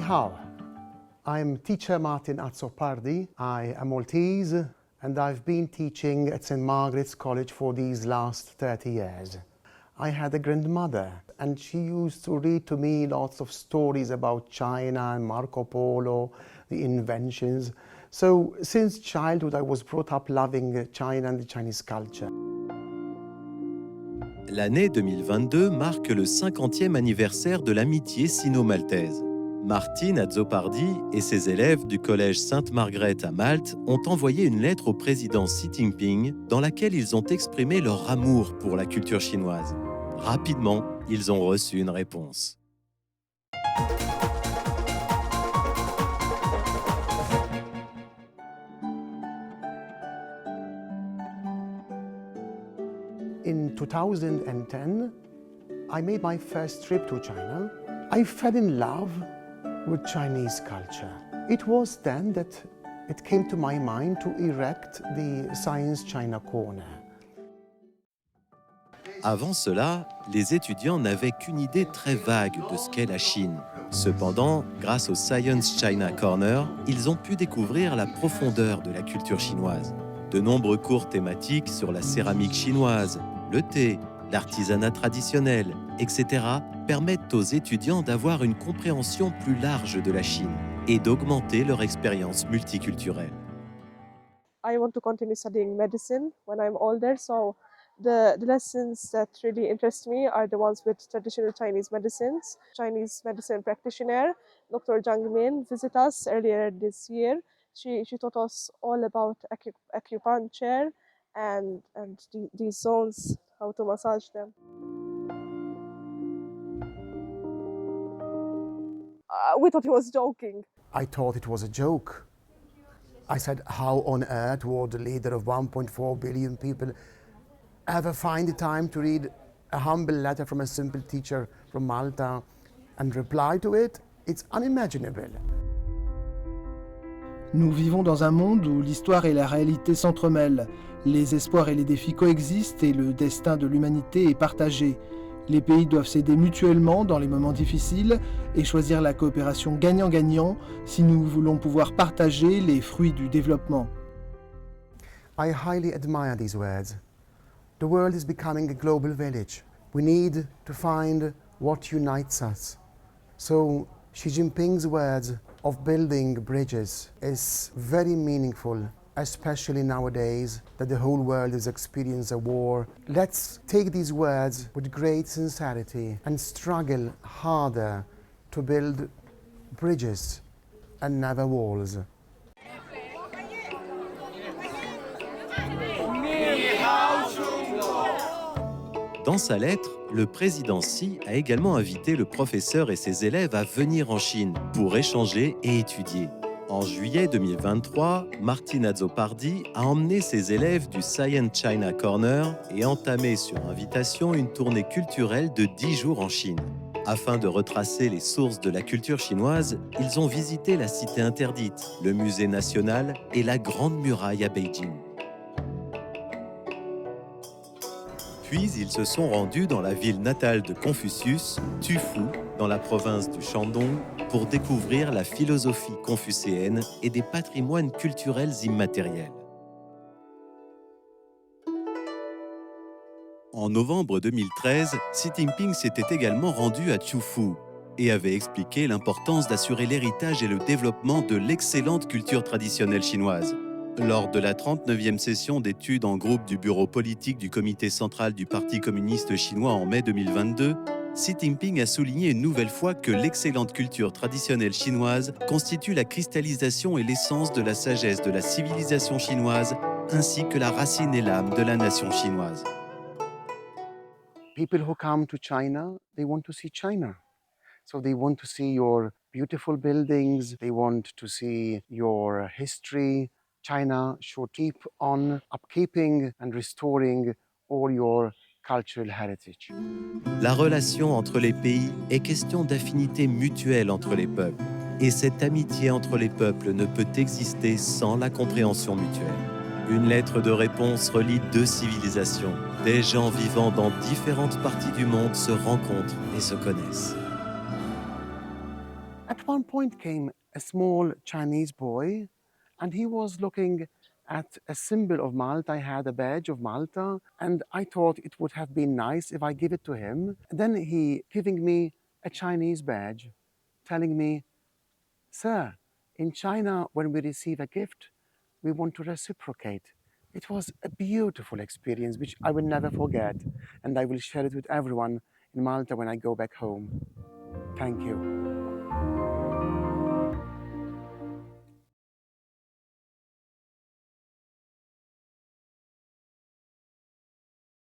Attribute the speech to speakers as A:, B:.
A: hao. I'm teacher Martin Azzopardi. I am Maltese and I've been teaching at St. Margaret's College for these last 30 years. I had a grandmother and she used to read to me lots of stories about China and Marco Polo, the inventions. So since childhood I was brought up loving China and the Chinese culture.
B: L'année 2022 marque le 50e anniversaire de l'amitié sino-maltaise. Martin Azzopardi et ses élèves du collège Sainte-Margrethe à Malte ont envoyé une lettre au président Xi Jinping dans laquelle ils ont exprimé leur amour pour la culture chinoise. Rapidement, ils ont reçu une réponse.
A: In 2010, I made my first trip to China. I fell in love with Chinese culture. It was then that it came to my mind to erect the Science China Corner.
B: Avant cela, les étudiants n'avaient qu'une idée très vague de ce qu'est la Chine. Cependant, grâce au Science China Corner, ils ont pu découvrir la profondeur de la culture chinoise. De nombreux cours thématiques sur la céramique chinoise, le thé, l'artisanat traditionnel, etc. permettent aux étudiants d'avoir une compréhension plus large de la Chine et d'augmenter leur expérience multiculturelle.
C: I want to continue studying medicine when I'm older, so the lessons that really interest me are the ones with traditional Chinese medicines. Chinese medicine practitioner, Dr. Zhang Min, visited us earlier this year. She taught us all about acupuncture and these zones, how to massage them. We thought he was joking.
A: I thought it was a joke. I said, how on earth would the leader of 1.4 billion people ever find the time to read a humble letter from a simple teacher from Malta and reply to it? It's unimaginable.
D: Nous vivons dans un monde où l'histoire et la réalité s'entremêlent. Les espoirs et les défis coexistent et le destin de l'humanité est partagé. Les pays doivent s'aider mutuellement dans les moments difficiles et choisir la coopération gagnant-gagnant si nous voulons pouvoir partager les fruits du développement.
A: I highly admire these words. The world is becoming a global village. We need to find what unites us. So Xi Jinping's words of building bridges is very meaningful, especially nowadays that the whole world is experiencing a war. Let's take these words with great sincerity and struggle harder to build bridges and never walls.
B: Dans sa lettre, le président Xi a également invité le professeur et ses élèves à venir en Chine pour échanger et étudier. En juillet 2023, Martin Azzopardi a emmené ses élèves du Science China Corner et entamé sur invitation une tournée culturelle de 10 jours en Chine. Afin de retracer les sources de la culture chinoise, ils ont visité la Cité interdite, le Musée national et la Grande Muraille à Beijing. Puis ils se sont rendus dans la ville natale de Confucius, Tufu, dans la province du Shandong, pour découvrir la philosophie confucéenne et des patrimoines culturels immatériels. En novembre 2013, Xi Jinping s'était également rendu à Tufu et avait expliqué l'importance d'assurer l'héritage et le développement de l'excellente culture traditionnelle chinoise. Lors de la 39e session d'études en groupe du bureau politique du comité central du Parti communiste chinois en mai 2022, Xi Jinping a souligné une nouvelle fois que l'excellente culture traditionnelle chinoise constitue la cristallisation et l'essence de la sagesse de la civilisation chinoise, ainsi que la racine et l'âme de la nation chinoise.
A: People who come to China, they want to see China. So they want to see your beautiful buildings, they want to see your history. China should keep on upkeeping and restoring all your cultural heritage.
B: La relation entre les pays est question d'affinité mutuelle entre les peuples. Et cette amitié entre les peuples ne peut exister sans la compréhension mutuelle. Une lettre de réponse relie deux civilisations. Des gens vivant dans différentes parties du monde se rencontrent et se connaissent.
A: At At one point came a small Chinese boy, and he was looking at a symbol of Malta. I had a badge of Malta, and I thought it would have been nice if I give it to him. And then he giving me a Chinese badge, telling me, "Sir, in China, when we receive a gift, we want to reciprocate." It was a beautiful experience, which I will never forget, and I will share it with everyone in Malta when I go back home. Thank you.